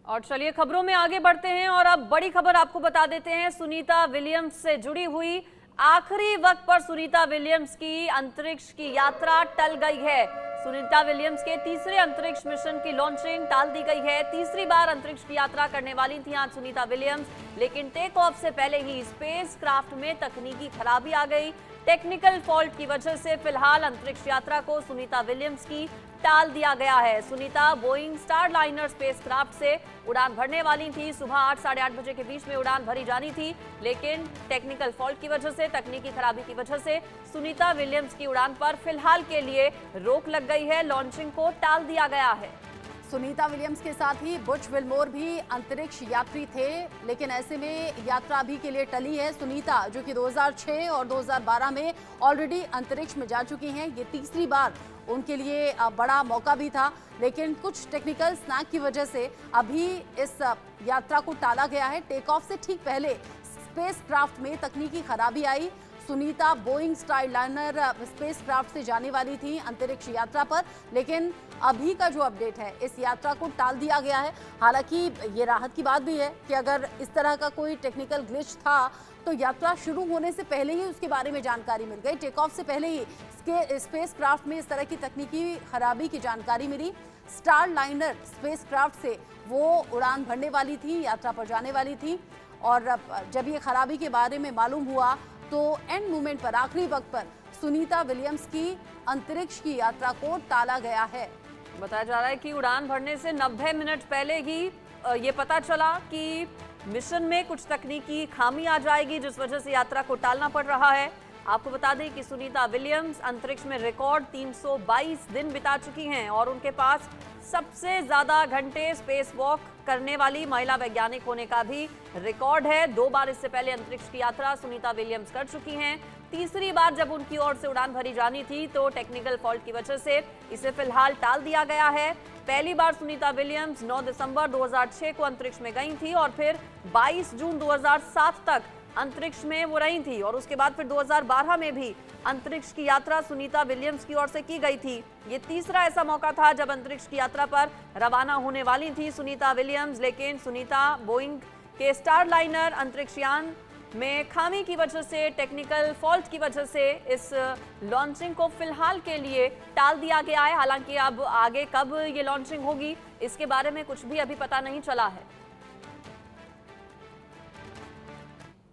और चलिए खबरों में आगे बढ़ते हैं और अब बड़ी खबर आपको बता देते हैं। सुनीता विलियम्स से जुड़ी हुई आखिरी वक्त पर सुनीता विलियम्स की अंतरिक्ष की यात्रा टल गई है। सुनीता विलियम्स के तीसरे अंतरिक्ष मिशन की लॉन्चिंग टाल दी गई है। तीसरी बार अंतरिक्ष की यात्रा करने वाली थी आज सुनीता विलियम्स, लेकिन टेक ऑफ से पहले ही स्पेस क्राफ्ट में तकनीकी खराबी आ गई। टेक्निकल फॉल्ट की वजह से फिलहाल अंतरिक्ष यात्रा को सुनीता विलियम्स की टाल दिया गया है। सुनीता बोइंग स्टारलाइनर स्पेसक्राफ्ट से उड़ान भरने वाली थी। सुबह 8 साढ़े 8 बजे के बीच में उड़ान भरी जानी थी, लेकिन टेक्निकल फॉल्ट की वजह से, तकनीकी खराबी की वजह से सुनीता विलियम्स की उड़ान पर फिलहाल के लिए रोक लग गई है। लॉन्चिंग को टाल दिया गया है। सुनीता विलियम्स के साथ ही बुच विल्मोर भी अंतरिक्ष यात्री थे, लेकिन ऐसे में यात्रा अभी के लिए टली है। सुनीता जो कि 2006 और 2012 में ऑलरेडी अंतरिक्ष में जा चुकी हैं, ये तीसरी बार उनके लिए बड़ा मौका भी था, लेकिन कुछ टेक्निकल स्नैक की वजह से अभी इस यात्रा को टाला गया है। टेक ऑफ से ठीक पहले स्पेसक्राफ्ट में तकनीकी खराबी आई। सुनीता बोइंग स्टारलाइनर स्पेसक्राफ्ट से जाने वाली थी अंतरिक्ष यात्रा पर, लेकिन अभी का जो अपडेट है इस यात्रा को टाल दिया गया है। हालांकि ये राहत की बात भी है कि अगर इस तरह का कोई टेक्निकल ग्लिच था तो यात्रा शुरू होने से पहले ही उसके बारे में जानकारी मिल गई। टेक ऑफ से पहले ही स्पेसक्राफ्ट में इस तरह की तकनीकी खराबी की जानकारी मिली। स्टारलाइनर स्पेसक्राफ्ट से वो उड़ान भरने वाली थी, यात्रा पर जाने वाली थी, और जब ये खराबी के बारे में मालूम हुआ तो एंड मोमेंट पर, आखिरी वक्त पर सुनीता विलियम्स की अंतरिक्ष की यात्रा को टाला गया है। बताया जा रहा है कि उड़ान भरने से 90 मिनट पहले ही ये पता चला कि मिशन में कुछ तकनीकी खामी आ जाएगी, जिस वजह से यात्रा को टालना पड़ रहा है। आपको बता दें कि सुनीता विलियम्स अंतरिक्ष में रिकॉर्ड 322 दिन बिता चुकी हैं और उनके पास सबसे ज्यादा घंटे स्पेस वॉक करने वाली महिला वैज्ञानिक होने का भी रिकॉर्ड है। 2 बार इससे पहले अंतरिक्ष की यात्रा सुनीता विलियम्स कर चुकी हैं। तीसरी बार जब उनकी ओर से उड़ान भरी जानी थी तो टेक्निकल फॉल्ट की वजह से इसे फिलहाल टाल दिया गया है। पहली बार सुनीता विलियम्स 9 दिसंबर 2006 को अंतरिक्ष में गई थी और फिर 22 जून 2007 तक अंतरिक्ष में वो रही थी, और उसके बाद फिर 2012 में भी अंतरिक्ष की यात्रा सुनीता विलियम्स की ओर से की गई थी। ये तीसरा ऐसा मौका था जब अंतरिक्ष की यात्रा पर रवाना होने वाली थी सुनीता विलियम्स, लेकिन सुनीता बोइंग के स्टारलाइनर अंतरिक्षयान में खामी की वजह से, टेक्निकल फॉल्ट की वजह से इस लॉन्चिंग को फिलहाल के लिए टाल दिया गया है। हालांकि अब आगे कब ये लॉन्चिंग होगी इसके बारे में कुछ भी अभी पता नहीं चला है।